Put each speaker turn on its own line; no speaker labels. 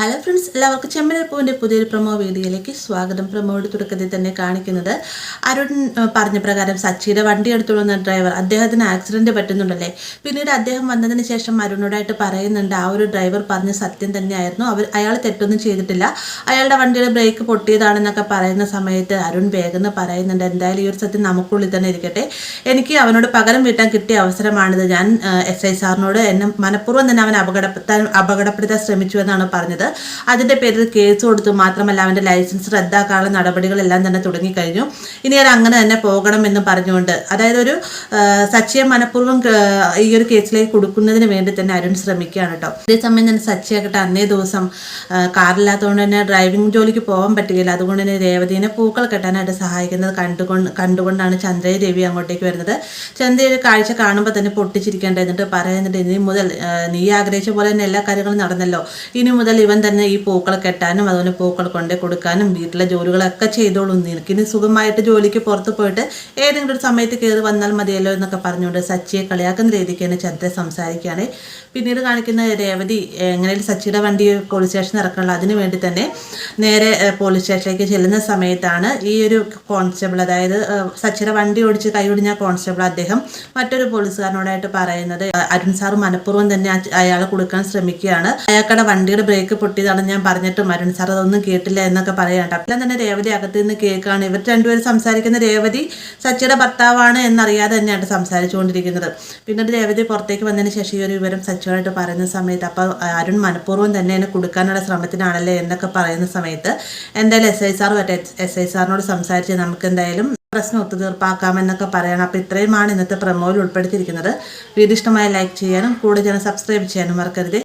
Hello friends, എല്ലാവർക്കും ചെമ്മനപ്പൂവിൻ്റെ പുതിയൊരു promo വീഡിയോയിലേക്ക് സ്വാഗതം. പ്രൊമോയുടെ തുടക്കത്തിൽ തന്നെ കാണിക്കുന്നത് അരുൺ പറഞ്ഞ പ്രകാരം സച്ചിയുടെ വണ്ടി എടുത്തുള്ള ഡ്രൈവർ അദ്ദേഹത്തിന് ആക്സിഡൻറ്റ് പറ്റുന്നുണ്ടല്ലേ. പിന്നീട് അദ്ദേഹം വന്നതിന് ശേഷം അരുണോടായിട്ട് പറയുന്നുണ്ട് ആ ഒരു ഡ്രൈവർ പറഞ്ഞ സത്യം തന്നെയായിരുന്നു, അയാൾ തെറ്റൊന്നും ചെയ്തിട്ടില്ല, അയാളുടെ വണ്ടിയുടെ ബ്രേക്ക് പൊട്ടിയതാണെന്നൊക്കെ പറയുന്ന സമയത്ത് അരുൺ വേഗം പറയുന്നുണ്ട് എന്തായാലും ഈ ഒരു സത്യം നമുക്കുള്ളിൽ തന്നെ ഇരിക്കട്ടെ, എനിക്ക് അവനോട് പകരം വീട്ടാൻ കിട്ടിയ അവസരമാണിത്. ഞാൻ SI സാറിനോട് എന്നെ മനഃപൂർവ്വം തന്നെ അവൻ അപകടപ്പെടുത്താൻ ശ്രമിച്ചു എന്നാണ് പറഞ്ഞത്. അതിൻ്റെ പേരിൽ കേസ് കൊടുത്തു. മാത്രമല്ല അവൻ്റെ ലൈസൻസ് റദ്ദാക്കാനുള്ള നടപടികളെല്ലാം തന്നെ തുടങ്ങിക്കഴിഞ്ഞു. ഇനി അത് അങ്ങനെ തന്നെ പോകണമെന്ന് പറഞ്ഞുകൊണ്ട്, അതായത് ഒരു സച്ചിയെ മനഃപൂർവ്വം ഈ ഒരു കേസിലേക്ക് കൊടുക്കുന്നതിന് വേണ്ടി തന്നെ അരുൺ ശ്രമിക്കുകയാണ് കേട്ടോ. അതേസമയം തന്നെ സച്ചിയാകട്ടെ അന്നേ ദിവസം കാറില്ലാത്തതുകൊണ്ട് തന്നെ ഡ്രൈവിംഗ് ജോലിക്ക് പോകാൻ പറ്റുകയില്ല. അതുകൊണ്ട് തന്നെ രേവതിനെ പൂക്കൾ കെട്ടാനായിട്ട് സഹായിക്കുന്നത് കണ്ടുകൊണ്ടാണ് ചന്ദ്രയും രവി അങ്ങോട്ടേക്ക് വരുന്നത്. ചന്ദ്ര ഒരു കാഴ്ച കാണുമ്പോൾ തന്നെ പൊട്ടിച്ചിരിക്കേണ്ടത്, എന്നിട്ട് പറയുന്നുണ്ട് ഇനി മുതൽ നീ ആഗ്രഹിച്ച പോലെ തന്നെ എല്ലാ കാര്യങ്ങളും നടന്നല്ലോ, ഇനി മുതൽ ഇവൻ തന്നെ ഈ പൂക്കൾ കെട്ടാനും അതുപോലെ പൂക്കൾ കൊണ്ടേ കൊടുക്കാനും വീട്ടിലെ ജോലികളൊക്കെ ചെയ്തോളൂ, നിനക്കിനി സുഖമായിട്ട് ജോലിക്ക് പുറത്ത് പോയിട്ട് ഏതെങ്കിലും ഒരു സമയത്ത് കയറി വന്നാൽ മതിയല്ലോ എന്നൊക്കെ പറഞ്ഞുകൊണ്ട് സച്ചിയെ കളിയാക്കുന്ന രീതിക്ക് തന്നെ ചന്ദ്ര സംസാരിക്കുകയാണ്. പിന്നീട് കാണിക്കുന്ന രേവതി എങ്ങനെയും സച്ചിയുടെ വണ്ടി പോലീസ് സ്റ്റേഷനിൽ ഇറക്കാനുള്ള അതിനു വേണ്ടി തന്നെ നേരെ പോലീസ് സ്റ്റേഷനിലേക്ക് ചെല്ലുന്ന സമയത്താണ് ഈ ഒരു കോൺസ്റ്റബിൾ, അതായത് സച്ചിയുടെ വണ്ടി ഓടിച്ച് കൈയൊടിഞ്ഞ കോൺസ്റ്റബിൾ, അദ്ദേഹം മറ്റൊരു പോലീസുകാരനോടായിട്ട് പറയുന്നത് അരുൺ സാർ മനഃപൂർവ്വം തന്നെ അയാളെ കൊടുക്കാൻ ശ്രമിക്കുകയാണ്, അയാൾക്കടെ വണ്ടിയുടെ ബ്രേക്ക് പൊട്ടിയതാണെന്ന് ഞാൻ പറഞ്ഞിട്ടും അരുൺ സാർ അതൊന്നും കേട്ടില്ല എന്നൊക്കെ പറയാണ്ട്. അപ്പം തന്നെ രേവതി അകത്ത് നിന്ന് കേൾക്കുകയാണ്. ഇവർ രണ്ടുപേരും സംസാരിക്കുന്ന രേവതി സച്ചിയുടെ ഭർത്താവാണ് എന്നറിയാതെ തന്നെയാണ് സംസാരിച്ചുകൊണ്ടിരിക്കുന്നത്. പിന്നീട് രേവതി പുറത്തേക്ക് വന്നതിന് ശേഷം ഈ ഒരു വിവരം സച്ചിയോടായിട്ട് പറയുന്ന സമയത്ത് അപ്പോൾ അരുൺ മനഃപൂർവ്വം തന്നെ എന്നെ കൊടുക്കാനുള്ള ശ്രമത്തിനാണല്ലേ എന്നൊക്കെ പറയുന്ന സമയത്ത് എന്തായാലും SI സാറിനോട് സംസാരിച്ച് നമുക്ക് എന്തായാലും പ്രശ്നം ഒത്തുതീർപ്പാക്കാമെന്നൊക്കെ പറയണം. അപ്പോൾ ഇത്രയുമാണ് ഇന്നത്തെ പ്രൊമോയിൽ ഉൾപ്പെടുത്തിയിരിക്കുന്നത്. വീഡിയോ ഇഷ്ടമായി ലൈക്ക് ചെയ്യാനും കൂടുതൽ സബ്സ്ക്രൈബ് ചെയ്യാനും മറക്കരുത്.